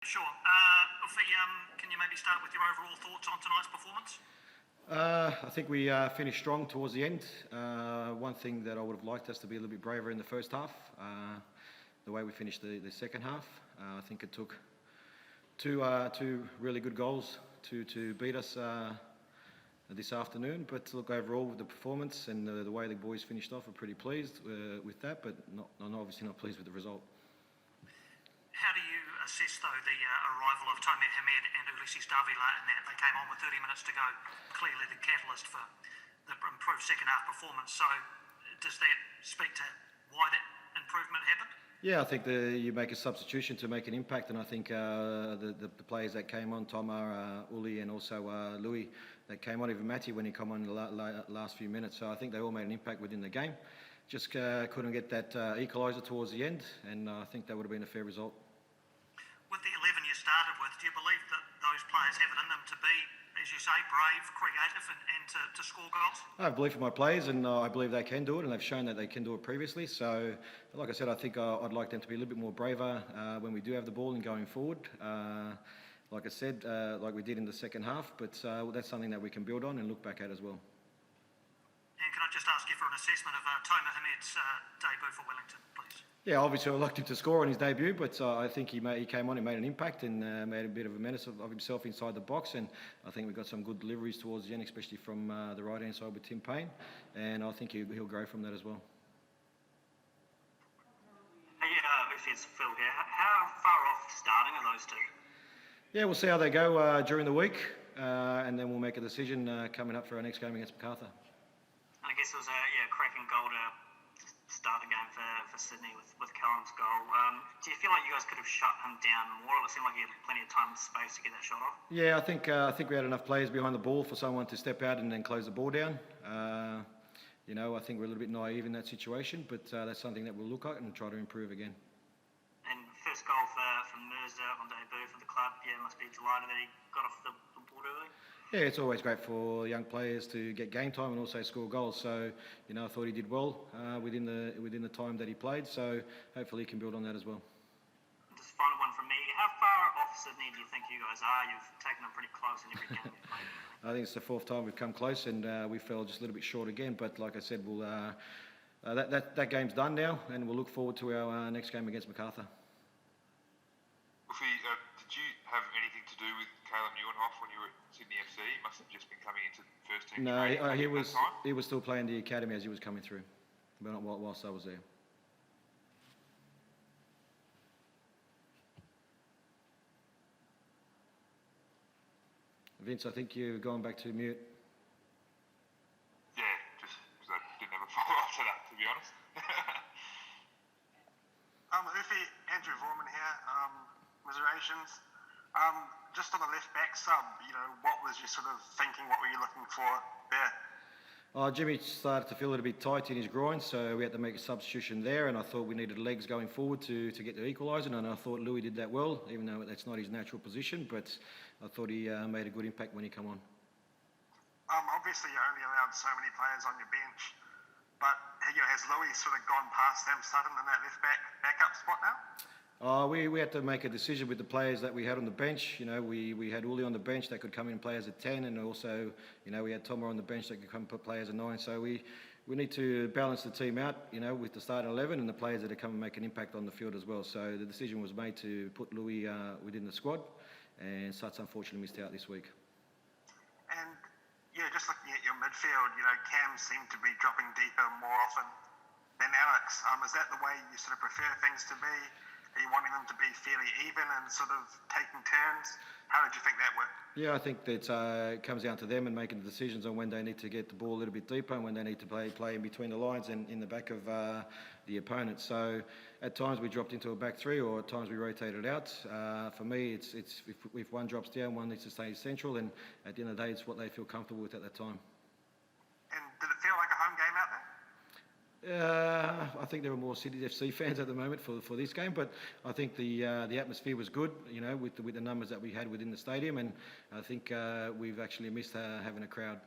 Sure. Ufi, can you maybe start with your overall thoughts on tonight's performance? I think we finished strong towards the end. One thing that I would have liked us to be a little bit braver in the first half, the way we finished the second half. I think it took two really good goals to beat us this afternoon. But look, overall with the performance and the way the boys finished off, we're pretty pleased with that, but obviously not pleased with the result. How do you assess, though, the arrival of Tomer Hamed and Ulysses Davila in that? They came on with 30 minutes to go, clearly the catalyst for the improved second half performance. So does that speak to why that improvement happened? Yeah, I think you make a substitution to make an impact, and I think the players that came on, Tomer, Uli, and also Louis, that came on, even Matty when he came on in the last few minutes. So I think they all made an impact within the game. Just couldn't get that equaliser towards the end, and I think that would have been a fair result. With the 11 you started with, do you believe that those players have it in them to be, as you say, brave, creative, and to score goals? I have belief in my players, and I believe they can do it, and they've shown that they can do it previously. So, like I said, I think I'd like them to be a little bit more braver when we do have the ball and going forward. Like I said, like we did in the second half, but that's something that we can build on and look back at as well. And can I just ask you for an assessment of Tomer Hamed's debut for Wellington, please? Yeah, obviously I'd like him to score on his debut, but I think he came on and made an impact and made a bit of a menace of himself inside the box, and I think we got some good deliveries towards the end, especially from the right-hand side with Tim Payne, and I think he'll grow from that as well. Hey, it's Phil here. How far off starting are those two? Yeah, we'll see how they go during the week, and then we'll make a decision coming up for our next game against Macarthur. I guess it was a cracking goal to start the game for Sydney with Callum's goal. Do you feel like you guys could have shut him down more? It seemed like he had plenty of time and space to get that shot off. Yeah, I think we had enough players behind the ball for someone to step out and then close the ball down. I think we're a little bit naive in that situation, but that's something that we'll look at and try to improve again. And first goal for Mirza on debut for the club. Yeah, must be delighted that he got off the board early. Yeah, it's always great for young players to get game time and also score goals. So, I thought he did well within the time that he played. So, hopefully he can build on that as well. Just final one from me. How far off Sydney do you think you guys are? You've taken them pretty close in every game you've played. I think it's the fourth time we've come close, and we fell just a little bit short again. But like I said, we'll that game's done now, and we'll look forward to our next game against Macarthur. Ufi, did you have anything to do with Caleb Neuenhoff when you were at Sydney FC? He must have just been coming into the first team. No, he was still playing the academy as he was coming through, but not whilst I was there. Vince, I think you're going back to mute. Yeah, just because I didn't have a follow-up to that, to be honest. Ufi, Andrew Vorman here. Reservations. Just on the left back sub, what was your sort of thinking? What were you looking for there? Jimmy started to feel a little bit tight in his groin, so we had to make a substitution there, and I thought we needed legs going forward to get the equaliser, and I thought Louis did that well, even though that's not his natural position, but I thought he made a good impact when he came on. Obviously, you only allowed so many players on your bench, but has Louis sort of gone past Sam Sutton in that left backup spot now? We had to make a decision with the players that we had on the bench. We had Uli on the bench that could come in and play as a 10, and also, we had Tomer on the bench that could come and play as a 9. So we need to balance the team out, with the starting 11 and the players that are come and make an impact on the field as well. So the decision was made to put Louis within the squad, and Suts unfortunately missed out this week. And just looking at your midfield, Cam seemed to be dropping deeper more often than Alex. Is that the way you sort of prefer things to be? Are you wanting them to be fairly even and sort of taking turns? How did you think that worked? Yeah, I think that it comes down to them and making the decisions on when they need to get the ball a little bit deeper and when they need to play in between the lines and in the back of the opponent. So at times we dropped into a back three, or at times we rotated out. For me, it's if one drops down, one needs to stay central, and at the end of the day, it's what they feel comfortable with at that time. And did it feel like a home game out there? I think there were more City FC fans at the moment for this game, but I think the atmosphere was good, with the numbers that we had within the stadium, and I think we've actually missed having a crowd.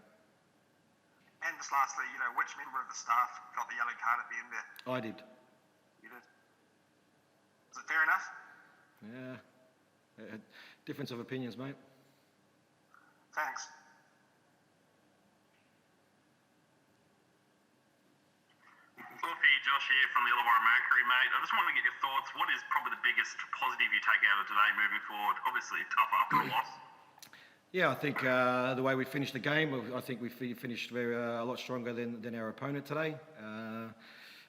And just lastly, which member of the staff got the yellow card at the end there? I did. You did. Is it fair enough? Yeah. Difference of opinions, mate. Thanks. Fluffy, Josh here from the Illawarra Mercury, mate. I just wanted to get your thoughts. What is probably the biggest positive you take out of today moving forward? Obviously, tough after a loss. Yeah, I think the way we finished the game, I think we finished a lot stronger than our opponent today.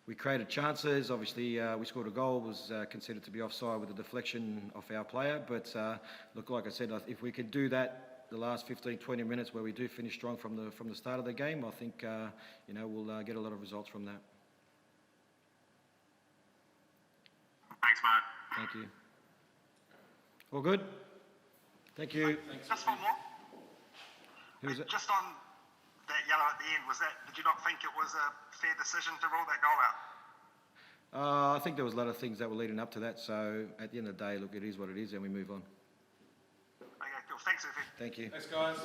We created chances. Obviously, we scored a goal. Was considered to be offside with a deflection off our player. But look, like I said, if we can do that the last 15, 20 minutes where we do finish strong from the start of the game, I think we'll get a lot of results from that. Thanks, mate. Thank you. All good? Thank you. Just one more. Who is it? Just on that yellow at the end, did you not think it was a fair decision to rule that goal out? I think there was a lot of things that were leading up to that. So at the end of the day, look, it is what it is, and we move on. Okay, cool. Thanks, Ufuk. Thank you. Thanks, guys.